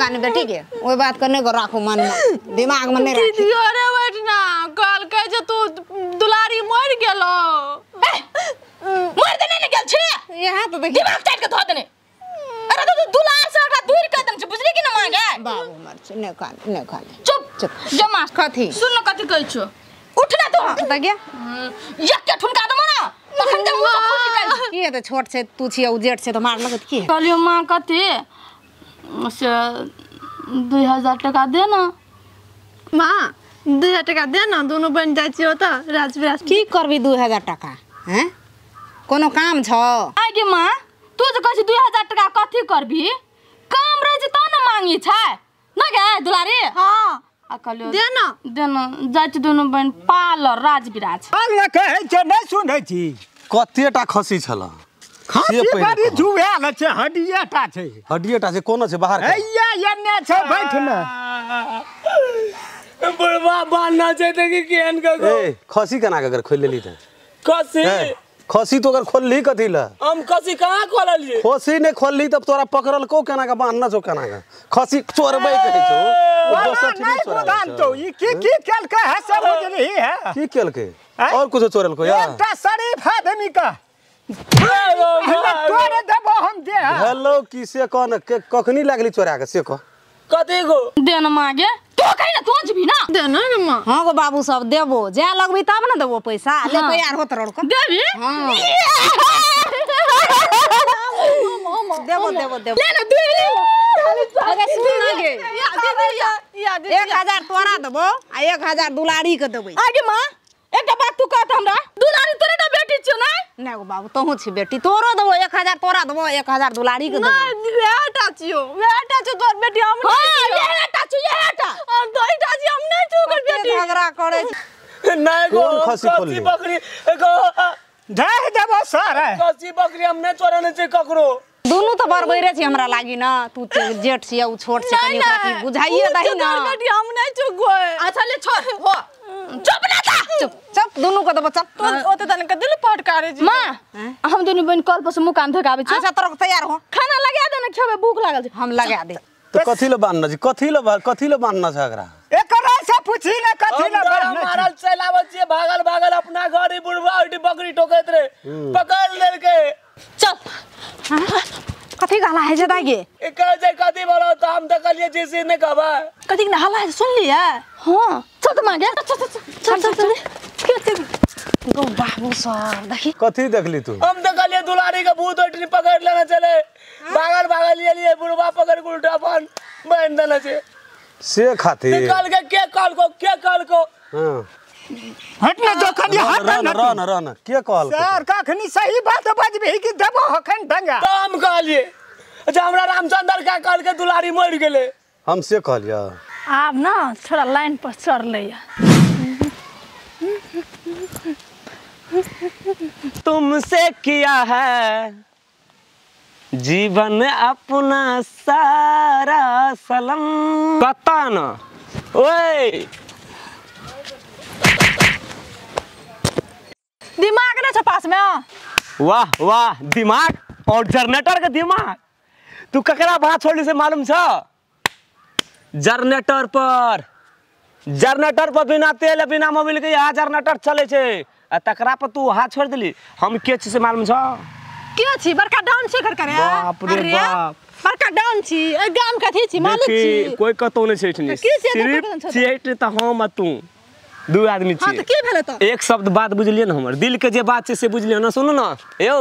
कान बेटी के ओई बात करने को राखो मन में दिमाग में नहीं दीदी अरे बैठना कल के जे तू दुलारी मर गेलो मर देने ने गेल छे यहाँ तो देखी दिमाग काट के धो देने अरे तो दुलार से हटा दूर कर दम बुझली कि ना मांगे बाबू मर छ ने कान चुप चुप जमा कथी सुन कथी कहै छ उठना तो त गया एक के ठुनका दम ना तखन दे मुंह खून निकाल की है छोट से तू छिए उजेट से तो मार लगत की कहलियो मां कथी से 2000 टका दे ना मां 2000 टका दे ना दोनों बन जाय छियो त राजविराज की करबी 2000 टका हैं कोनो काम छ आगे मां तू जे कहै 2000 टका कथी करबी काम रह जे त न मांगी छै न गे दुलारी हां आ कहलियो दे ना जाय छ दोनों बहन पार्लर राजविराज पार्लर कहै छ नै सुनै छी कतेटा खसी छला खासी बड़ी जुएल छै हड्डियाटा छै कोनो छै बाहर हैया एने छै बैठ ना बुढ़वा बांधना छै त कि केहन का ए खसी केना के अगर खोल लेली त कसी खसी तो अगर खोल ली कथी ला हम कसी कहां खोललिए खसी ने खोल ली तब तोरा पकड़ल को केना का बांधना छौ केना का खसी चोरबै कहै छौ दोसर चीज चोरा तो ई की केल के है सब बुझली है की केल के और कुछ चोरल को यार एकटा शरीफ आदमी का तोरे देबो हम दे हेलो की से कौन कखनी लागली चोरा के से को कथी को देन मांगे तो कहि ना तू भी ना दे ना रे मां हां गो बाबू सब देबो जे लगबी तब ना देबो पैसा ले तैयार होत रहो देबी हां देबो ले ना दे अरे सुन ना गे 1000 तोरा देबो आ 1000 दुलारी के देबै आगे मां एकटा बात तू कहत हमरा दुलारी तोरे ना बेटी छ ना नै गो बाबू तोहू छी बेटी तोरो देबो 1000 तोरा देबो 1000 दुलारी के देबै बेटा छियो तोर बेटी हम हां बेटा छ बेटा और दोइटा छी हम नै तू कर बेटी झगड़ा करे नहीं गो कौन खसी खोल ली? बकरी एगो दे देबो सर कसी बकरी हम नहीं चोराने छै ककरो दोनों तो बरबैरे छी हमरा लागी ना तू जेठ छी उ छोट छै कनी ओकरा की बुझाइए दही ना तोर बेटी हम नै छु गोय अच्छा ले छोड़ हो चुप ना था चुप दोनों को देबो चुप ओते तने के दिल फटकारे जी मां हम दोनों बहन कल पर से मुकान धकाबे छ अच्छा तोरा तैयार हो खाना लगा दे ना खेबे भूख लागल छै हम लगा दे तो कथी ल बांधना जी कथी ल बांधना छै एकरा एकरा से पूछी ना कथी ना मारल चलावत छी भागल अपना घर बुढ़वा उठी बकरी टोकैत रे पकड़ लेल के चल कथी गला है जे दागे ए कह जे कथी बोलो त हम त कहलिए जैसे ने कहबा कथी ना हल्ला सुन लिया हां चल मांगे चल गो बाबू सब देखी कथी देखली तू हम त कहलिए दुलारी के भूत उठी पकड़ लेना चले भागल लिए बुढ़वा पकड़ के उल्टा अपन बांध देना छै से खातिर निकाल के के कल को हां हट ना जो कनी हट ना रन के कहल सर कखनी सही बात बजबी कि देबो हखन ढंगा तो हम कहलिए अच्छा हमरा रामचंद्र का कल के दुलारी मर गेले हम से कहलिया आप ना थोड़ा लाइन पर चढ़ ले तुमसे किया है जीवन अपना सारा सलाम पता ना ओए दिमाग ना छपास में वाह दिमाग और जनरेटर का दिमाग तू ककरा बात छोड़ी से मालूम छ जनरेटर पर बिना तेल बिना मोबिल के यहाँ जनरेटर चले छे आ तकरा पर तू हाथ छोड़ दिली हम के से मालूम छ के छी बड़का डाउन से कर करे बाप रे बाप बड़का डाउन छी ए गाम कथी छी मालिक छी कोई कतो नहीं छै सिर्फ छियट त हम तू दू आदमी छी हां त की भेले त एक शब्द बात बुझलिए ना हमर दिल के जे बात छै से बुझलिए ना सुनू ना यौ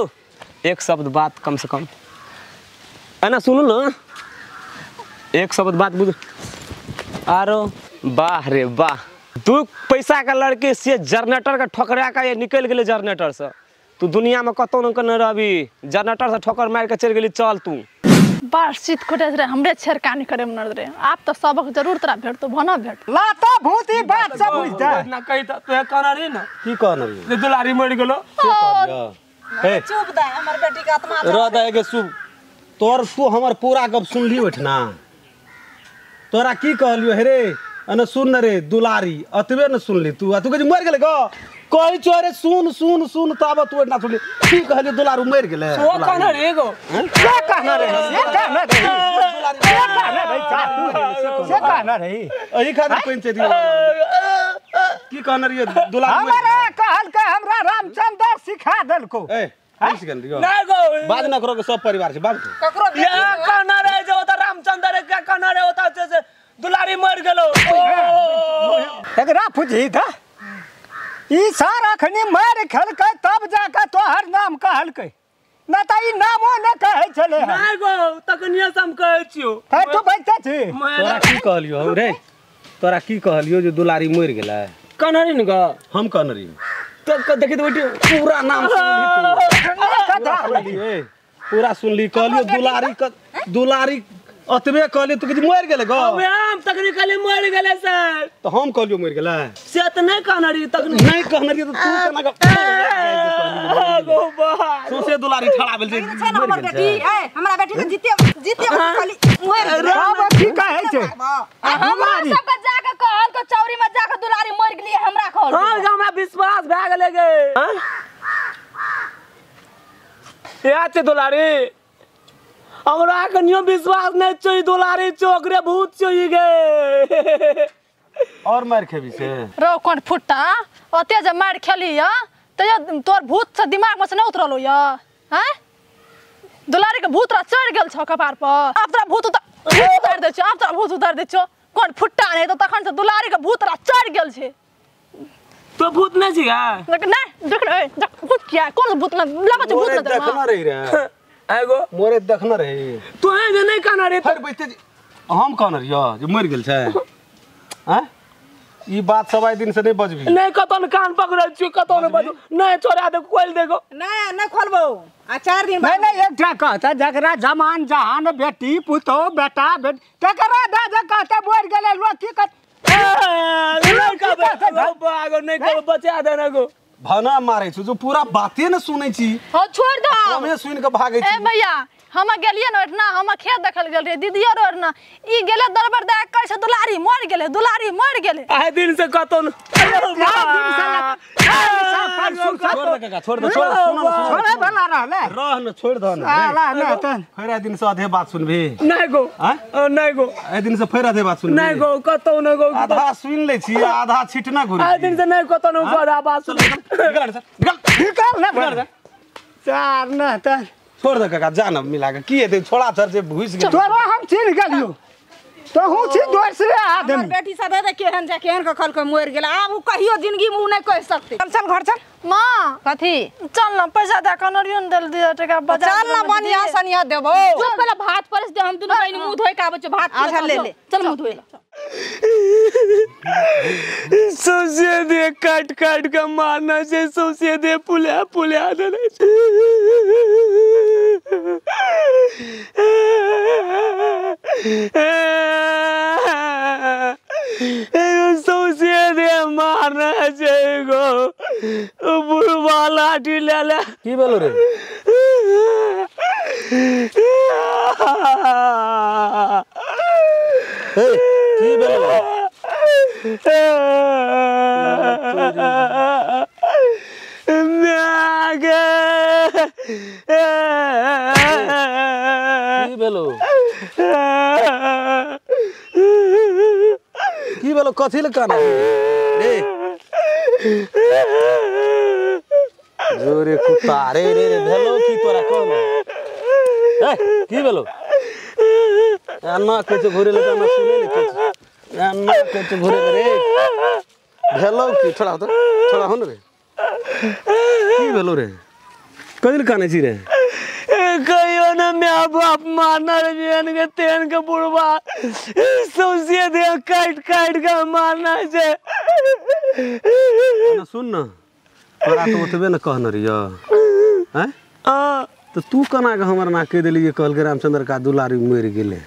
एक शब्द बात कम से कम है ना सुनू ना एक शब्द बात बुझ आरो वाह रे वाह तू पैसा का लड़के से जनरेटर का ठोकरा का ये निकल गेले जनरेटर से तू दुनिया में कतो न कर रही जनरेटर से ठोकर मार के चल गेली चल तू बार सीट खोटे रे हमरे छेड़कानी करे मन रे आप तो सबक जरूर तोरा भेट तो भना भेट ला तो भूती बात सब बुझता ना कहि त तू कहना रे ना की कहना रे दुलारी मर गेलो ए चुप दा हमर बेटी के आत्मा रह दे के सुब तोर तू हमर पूरा गप सुनली ओठना तोरा की कहलियो हे रे अने सुन रे दुलारी अतबे न सुनली तू कह मर गेले ग कहि चोरे सुन सुन सुन तब तू ना सुनली की कहली दुलारू मर गेले ओ कहना रे गो से कहना रे से कहना रे अही खातिर पंचायत की कहना रे दुलारू हमारा कहल के हमरा रामचंद्र सिखा देलको ए नहीं सिखल रियो ना गो बात ना करो के सब परिवार से बात ककरो या कहना रे जो होता रामचंद्र क्या कहना रे होता से दुलारी मर गेलो एकरा पूछी था ई सारा खनी मार खेलकै तब जाके तोहर नाम कहलकै ना त ई नामो न कहै छले ना गो तखनिया से हम कहै छियो है तू बैठे छी तोरा की कहलियो रे तोरा की कहलियो जो दुलारी मर गेला कहना रे न ग हम कहन रही तो देखि तो बेटी पूरा नाम सुनली तू पूरा सुनली कहलियो दुलारी अतबे कहली तू कि मर गेले ग अबे हम तकनीकली मर गेले सर तो हम कहलियो मर गेला से त नहीं कहना रे तकनीक नहीं कहन रही तो तू केना गो बा सोसे दुलारी ठड़ा भेल छै ना हमर बेटी ए हमरा बेटी के जीते खाली मोर अब की कहै छै हमरा सबके जाके कहल के चौरी में जाके दुलारी मर गेली हमरा कहल हां हमरा विश्वास भ गेले गे या ते दुलारी हमरा कनियो विश्वास नहीं चाहिए दुलारी चोकरे भूत चाहिए गे और मार खेबी से रो कोन फुट्टा ओते जे मार खेली या तो तोर भूत से दिमाग में से नहीं उतरलो या हैं दुलारी के भूत रा चढ़ गेल छ कपार पर अब तोरा भूत उतार दे छ अब तोरा भूत उतार दे छ कोन फुट्टा नहीं तो तखन से दुलारी के भूत रा चढ़ गेल छे तो भूत नहीं छिगा लेकिन नहीं देख रे भूत क्या कौन भूत ना लगा छ भूत ना देखना रही रे एगो मोरे देखना रही तू है जे नहीं कहना रे फिर बैठे हम कहन रहियो जे मर गेल छै हैं ई बात सब आइ दिन से नहीं बजबी नहीं कतन कान पकड़ल छी कतन बजू नहीं छोड़ा दे खोल देगो नहीं खोलबो आ 4 दिन नहीं नहीं एकटा कहता जकरा जमान जहान बेटी पुतो बेटा तकरा दादा कहता मर गेले लोग की नहीं कहबो नहीं कहबो बचा देना गो भना मारे छु जो पूरा बाते न सुनै छी हो छोड़ दो हमें सुन के भागे छी ए भैया हम गेलिए न ना हम खेत देखल गेल रे दीदिया रो ना ई गेले दरबार दे कर से दुलारी मर गेले आए दिन से कतन छोड़ दे छोड़े वाला रहले रह न छोड़ दो न आला न त फेर दिन से आधे बात सुनबी नहीं गो नहीं गो ए दिन से फेर आधे बात सुनबी नहीं गो कतौ न गो आधा सुन ले छी आधा छिटना घुरी आए दिन से नहीं कतन बड़ा बात सुन निकाल न चार न त छोड़ दे काका जान मिला के की हेतै छोड़ा छर से घुस गेल तोरा हम चिन्ह गेलियो तो हूँ छी दूसरे आदमी हमर बेटी सा दे केहन जा केहन के खल के मर गेला आब उ कहियो जिंदगी में उ नहीं कह सकते चल घर चल मां कथी चल ना पैसा दे कनरियो न देल दिया टका बाजार चल ना बनिया सनिया देबो जो पहले भात परस दे हम दुनु बहिनी मुंह धोइ के आबै छ भात अच्छा ले चल मुंह धोइ सोचे दे काट काट के मारना से सोचे दे पुलिया देना सोचे दे मारना चाहिए बुढ़वा लाठी ले ले की बोलो रे ए की बोलो की बोलो की बोलो कथी ल काना रे जोरे कुत्ता रे रे भेलो की तोरा कोन ए की बोलो अन्ना कछ घोरे ले ना सुने ले कछ अन्ना कछ घोरे रे भेलो की छोड़ा तो छोड़ा हो न रे की भेलो रे कदिल काने छी रे कहियो न मैं बाप मारना रे बियन के तेन के बुढ़वा सोचिए दे काट काट के मारना से न सुन न तोरा तो ओतबे न कहन रियो हैं तो तू कना के हमर ना कह देली ये कहल के रामचंद्र का दुलारी मर गेले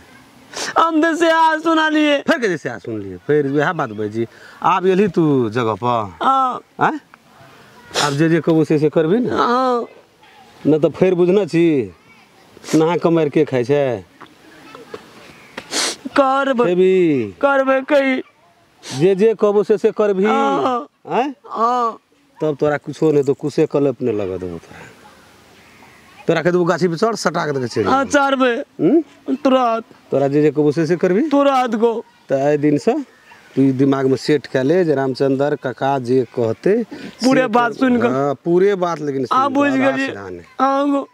हम दे से आ सुना लिए फिर के जैसे आ सुन लिए फिर वह बात बजी आप एली तू जगह पर हैं अब जे कहबो से करबी न न तो फिर बुझना छी नहा कमार के खाइ छै करबे कही जे कहबो से करभी हाँ। हैं हाँ तब तोरा कुछो नहीं तो कुछे कल अपने लगा देबो तोरा कह देबो गाछी पे चढ़ सटा के देके चल हाँ चार बे तुरंत तोरा जे कहबो से करभी तुरंत को तो आए दिन से तू दिमाग में सेट कर ले जे रामचंद्र काका जे कहते पूरे बात सुन कर हाँ पूरे बात लेकिन हाँ बुझ सुन, गए आवाज से ध्यान है। हाँ